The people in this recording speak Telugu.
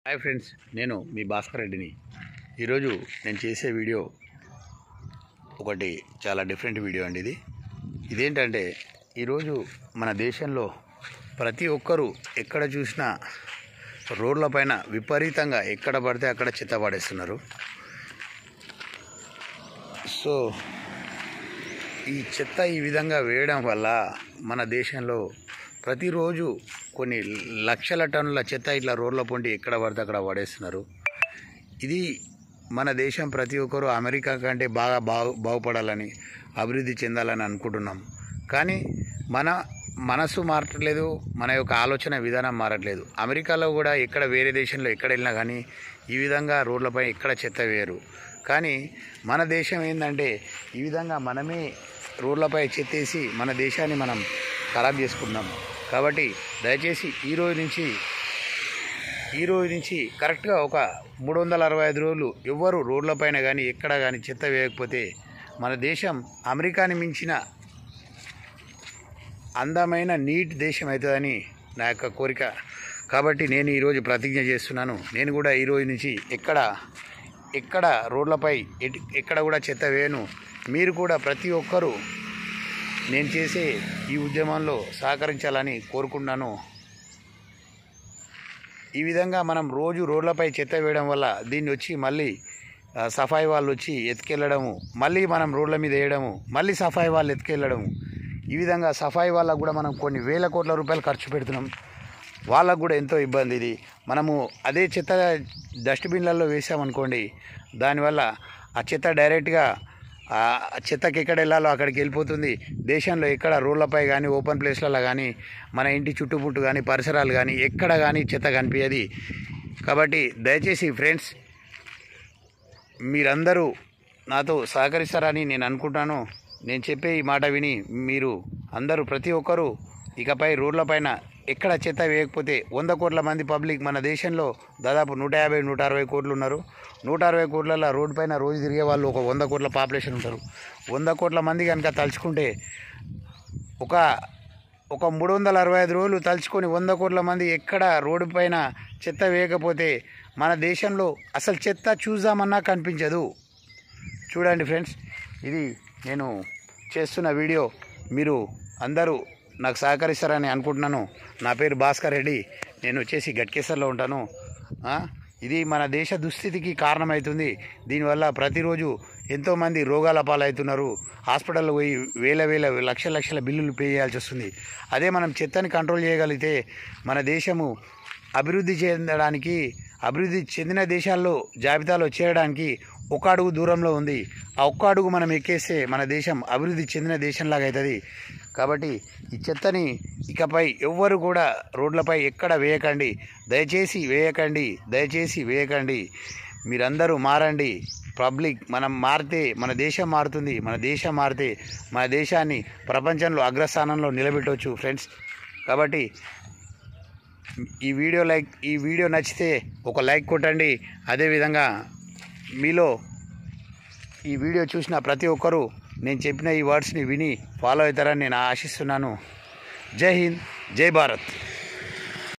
హాయ్ ఫ్రెండ్స్, నేను మీ భాస్కర్ రెడ్డిని. ఈరోజు నేను చేసే వీడియో ఒకటి చాలా డిఫరెంట్ వీడియో అండి. ఇదేంటంటే ఈరోజు మన దేశంలో ప్రతి ఒక్కరూ ఎక్కడ చూసినా రోడ్లపైన విపరీతంగా ఎక్కడ పడితే అక్కడ చెత్త పడేస్తున్నారు. సో ఈ చెత్త ఈ విధంగా వేయడం వల్ల మన దేశంలో ప్రతిరోజు కొన్ని లక్షల టన్నుల చెత్త ఇట్లా రోడ్ల పొంటి ఎక్కడ పడితే అక్కడ పడేస్తున్నారు. ఇది మన దేశం ప్రతి ఒక్కరూ అమెరికా కంటే బాగుపడాలని, అభివృద్ధి చెందాలని అనుకుంటున్నాం. కానీ మన మనసు మారట్లేదు, మన యొక్క ఆలోచన విధానం మారట్లేదు. అమెరికాలో కూడా ఎక్కడ వేరే దేశంలో ఎక్కడ వెళ్ళినా కానీ ఈ విధంగా రోడ్లపై ఎక్కడ చెత్త వేయరు. కానీ మన దేశం ఏంటంటే ఈ విధంగా మనమే రోడ్లపై చెత్తేసి మన దేశాన్ని మనం ఖరాబ్ చేసుకుంటున్నాం. కాబట్టి దయచేసి ఈ రోజు నుంచి కరెక్ట్గా ఒక 365 రోజులు ఎవ్వరు రోడ్లపైన కానీ ఎక్కడ కానీ చెత్త వేయకపోతే మన దేశం అమెరికాని మించిన అందమైన నీట్ దేశం అవుతుందని నా యొక్క కోరిక. కాబట్టి నేను ఈరోజు ప్రతిజ్ఞ చేస్తున్నాను. నేను కూడా ఈరోజు నుంచి ఎక్కడ రోడ్లపై ఎక్కడ కూడా చెత్త వేయను. మీరు కూడా ప్రతి ఒక్కరూ నేను చేసే ఈ ఉద్యమంలో సహకరించాలని కోరుకుంటున్నాను. ఈ విధంగా మనం రోజు రోడ్లపై చెత్త వేయడం వల్ల దీన్ని వచ్చి మళ్ళీ సఫాయి వాళ్ళు వచ్చి ఎత్తుకెళ్ళడము, మళ్ళీ మనం రోడ్ల మీద వేయడము, మళ్ళీ సఫాయి వాళ్ళు ఎత్తుకెళ్ళడము. ఈ విధంగా సఫాయి వాళ్ళకు కూడా మనం కొన్ని వేల కోట్ల రూపాయలు ఖర్చు పెడుతున్నాం. వాళ్ళకు కూడా ఎంతో ఇబ్బంది. ఇది మనము అదే చెత్త డస్ట్బిన్లలో వేసామనుకోండి, దానివల్ల ఆ చెత్త డైరెక్ట్గా ఆ చెత్తకి ఎక్కడ వెళ్ళాలో అక్కడికి వెళ్ళిపోతుంది. దేశంలో ఎక్కడ రోడ్లపై కానీ ఓపెన్ ప్లేస్లలో కానీ మన ఇంటి చుట్టుముట్టు కానీ పరిసరాలు కానీ ఎక్కడ కానీ చెత్త కనిపించదు. కాబట్టి దయచేసి ఫ్రెండ్స్ మీరందరూ నాతో సహకరిస్తారని నేను అనుకుంటాను. నేను చెప్పే ఈ మాట విని మీరు అందరూ ప్రతి ఒక్కరూ ఇకపై రోడ్లపైన ఎక్కడ చెత్త వేయకపోతే 100 కోట్ల మంది పబ్లిక్ మన దేశంలో దాదాపు 150-160 కోట్లు ఉన్నారు. 160 కోట్ల రోడ్డు పైన రోజు తిరిగే వాళ్ళు ఒక 100 కోట్ల పాపులేషన్ ఉంటారు. 100 కోట్ల మంది కనుక తలుచుకుంటే ఒక 365 రోజులు తలుచుకొని 100 కోట్ల మంది ఎక్కడ రోడ్డు పైన చెత్త వేయకపోతే మన దేశంలో అసలు చెత్త చూద్దామన్నా కనిపించదు. చూడండి ఫ్రెండ్స్, ఇది నేను చేస్తున్న వీడియో. మీరు అందరూ నాకు సహకరిస్తారని అనుకుంటున్నాను. నా పేరు భాస్కర్ రెడ్డి, నేను వచ్చేసి గట్కేసర్లో ఉంటాను. ఇది మన దేశ దుస్థితికి కారణమవుతుంది. దీనివల్ల ప్రతిరోజు ఎంతోమంది రోగాల పాలవుతున్నారు. హాస్పిటల్లో పోయి వేల లక్షల బిల్లులు పే చేయాల్సి వస్తుంది. అదే మనం చెత్తని కంట్రోల్ చేయగలిగితే మన దేశము అభివృద్ధి చెందిన దేశాల్లో జాబితాలో చేరడానికి ఒక అడుగు దూరంలో ఉంది. ఆ ఒక్క అడుగు మనం ఎక్కేస్తే మన దేశం అభివృద్ధి చెందిన దేశంలాగా అవుతుంది. కాబట్టి ఈ చెత్తని ఇకపై ఎవ్వరు కూడా రోడ్లపై ఎక్కడ వేయకండి. దయచేసి వేయకండి. మీరందరూ మారండి. పబ్లిక్ మనం మారితే మన దేశం మారుతుంది. మన దేశం మారితే మన దేశాన్ని ప్రపంచంలో అగ్రస్థానంలో నిలబెట్టవచ్చు ఫ్రెండ్స్. కాబట్టి ఈ వీడియో నచ్చితే ఒక లైక్ కొట్టండి. అదేవిధంగా మీలో ఈ వీడియో చూసిన ప్రతి ఒక్కరూ నేను చెప్పిన ఈ వర్డ్స్ని విని ఫాలో అవుతారని నేను ఆశిస్తున్నాను. జై హింద్, జై భారత్.